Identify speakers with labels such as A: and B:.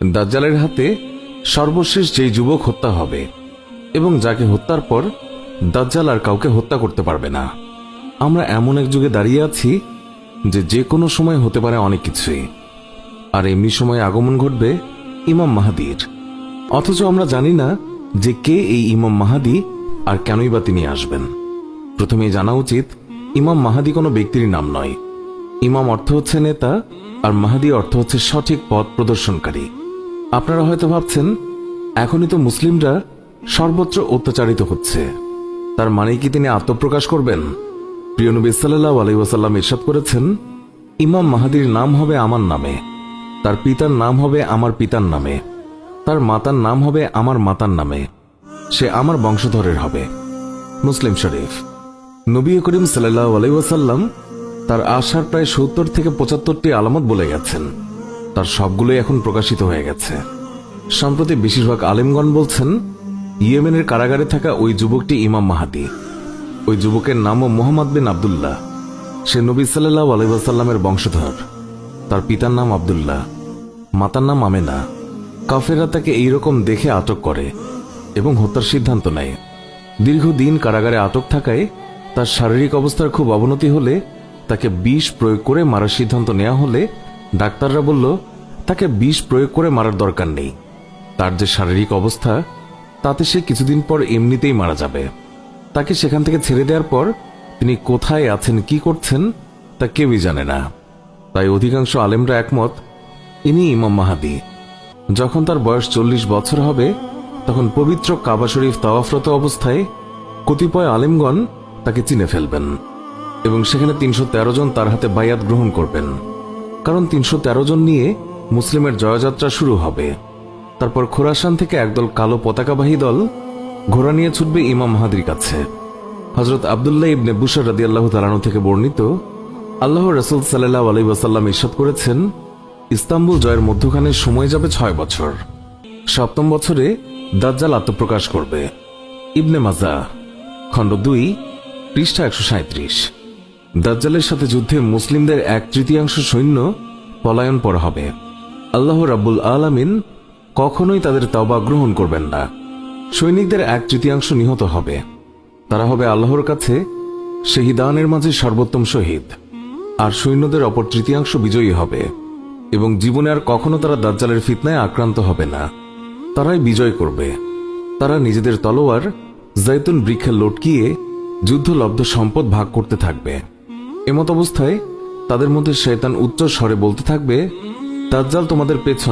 A: দাজ্জালের হাতে সর্বশেষ যেই যুবক হত্যা হবে এবং যাকে হত্যার পর দাজ্জাল আর কাউকে হত্যা করতে পারবে না। আমরা এমন এক যুগে দাঁড়িয়ে আছি যে কোনো সময় হতে পারে অনেক কিছুই, আর এমনি সময় আগমন ঘটবে ইমাম মাহাদির। অথচ আমরা জানি না যে কে এই ইমাম মাহাদি আর কেনই বা তিনি আসবেন। প্রথমেই জানা উচিত ইমাম মাহাদি কোনো ব্যক্তির নাম নয়। ইমাম অর্থ হচ্ছে নেতা, আর মাহাদি অর্থ হচ্ছে সঠিক পথ প্রদর্শনকারী। আপনারা হয়তো ভাবছেন এখনই তো মুসলিমরা সর্বত্র অত্যাচারিত হচ্ছে, তার মানে কি তিনি আত্মপ্রকাশ করবেন? প্রিয় নবী সাল্লাল্লাহু আলাইহি ওয়াসাল্লাম ইরশাদ করেছেন, ইমাম মাহাদির নাম হবে আমার নামে, তার পিতার নাম হবে আমার পিতার নামে, তার মাতার নাম হবে আমার মাতার নামে, সে আমার বংশধরের হবে। মুসলিম শরীফ। নবী করিম সাল্লাল্লাহু আলাইহি ওয়াসাল্লাম তার আসার প্রায় ৭০ থেকে ৭৫টি আলামত বলে গেছেন, তার সবগুলোই এখন প্রকাশিত হয়ে গেছে। সম্প্রতি বেশিরভাগ আলেমগণ বলছেন ইয়েমেনের কারাগারে থাকা ওই যুবকটি ইমাম মাহাদি। ওই যুবকের নামও মুহাম্মদ বিন আব্দুল্লাহ। সে নবী সাল্লাল্লাহু আলাইহি ওয়াসাল্লামের বংশধর। তার পিতার নাম আব্দুল্লাহ, মাতার নাম আমেনা। কাফেররা তাকে এইরকম দেখে আটক করে এবং হত্যার সিদ্ধান্ত নেয়। দীর্ঘদিন কারাগারে আটক থাকায় তার শারীরিক অবস্থার খুব অবনতি হলে তাকে বিষ প্রয়োগ করে মারার সিদ্ধান্ত নেওয়া হলে ডাক্তাররা বলল তাকে বিষ প্রয়োগ করে মারার দরকার নেই, তার যে শারীরিক অবস্থা তাতে সে কিছুদিন পর এমনিতেই মারা যাবে। তাকে সেখান থেকে ছেড়ে দেওয়ার পর তিনি কোথায় আছেন, কি করছেন তা কেউই জানে না। তাই অধিকাংশ আলেমরা একমত ইনি ইমাম মাহাদি। যখন তার বয়স ৪০ বছর হবে তখন পবিত্র কাবা শরীফ তাওয়াফরত অবস্থায় কতিপয় আলেমগণ তাকে চিনে ফেলবেন এবং সেখানে ৩১৩ জন তার হাতে বায়াত গ্রহণ করবেন, কারণ ৩১৩ জন নিয়ে মুসলিমের জয়যাত্রা শুরু হবে। তারপর খোরাসান থেকে একদল কালো পতাকাবাহী দল ঘোড়া নিয়ে ছুটবে ইমাম মাহাদির কাছে। হযরত আব্দুল্লাহ ইবনে বুশর রাদিয়াল্লাহু তাআলা আনহু থেকে বর্ণিত, আল্লাহর রাসূল সাল্লাল্লাহু আলাইহি ওয়াসাল্লাম ইরশাদ করেছেন, ইস্তাম্বুল জয়ের মধ্যখানে সময় যাবে ৬ বছর। ৭ম বছরে দাজ্জাল আত্মপ্রকাশ করবে। ইবনে মাজাহ খণ্ড ২ পৃষ্ঠা ১৩৭। দাজ্জালের সাথে যুদ্ধে মুসলিমদের ১/৩ সৈন্য পলায়নপর হবে। আল্লাহ রাব্বুল আলামিন কখনোই তাদের তওবা গ্রহণ করবেন না। সৈনিকদের ১/৩ নিহত হবে। তারা হবে আল্লাহর কাছে শহীদানের মাঝে সর্বোত্তম শহীদ, আর সৈন্যদের অপর ৩/৩ বিজয়ী হবে এবং জীবনে আর কখনো তারা দাজ্জালের ফিতনায় আক্রান্ত হবে না। তারাই বিজয় করবে। তারা নিজেদের তলোয়ার জৈতুন বৃক্ষে লটকিয়ে যুদ্ধলব্ধ সম্পদ ভাগ করতে থাকবে। এমত অবস্থায় তাদের মধ্যে শয়তান উচ্চ স্বরে বলতে থাকবে, দাজ্জাল তোমাদের পেছনে।